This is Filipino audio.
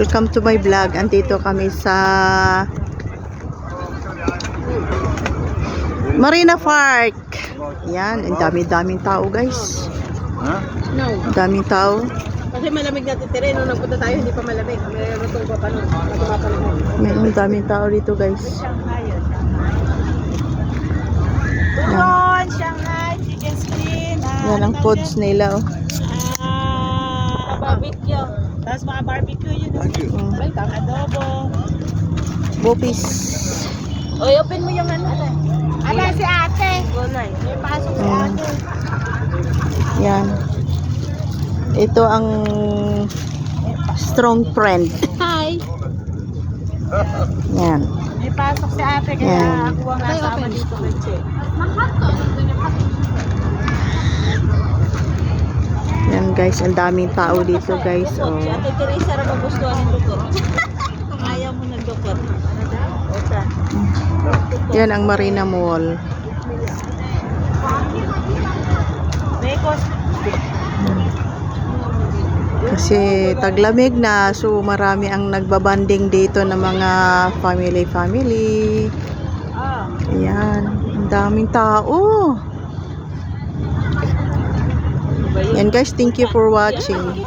Welcome to my vlog. Andito kami sa Marina Park. Yan, ang dami-daming tao, guys. No. Ang daming tao. Kasi malamig na titire. Nung nagpunta tayo, hindi pa malamig. May rutong pa pa nun. May daming tao dito, guys. Turon, Shanghai, chicken skin. Yan ang foods nila, oh. Barbecue. Tapos mga barbecue yun. Welcome. Adobo. Bopis. Oy, open mo yung ano. Ala si ate. May pasok si ate. Yan. Ito ang strong friend. Hi. Yan. May pasok si ate kaya ako ang nasama dito kay Che. Yan, guys, ang daming tao dito, guys. Oh. Si ate Teresa rin magustuhan ng dukot. Kung ayaw mo ng dukot. Yan ang Marina Mall. Kasi taglamig na, so marami ang nagbabanding dito ng mga family. Ayan, ang daming tao. Yan, guys, thank you for watching.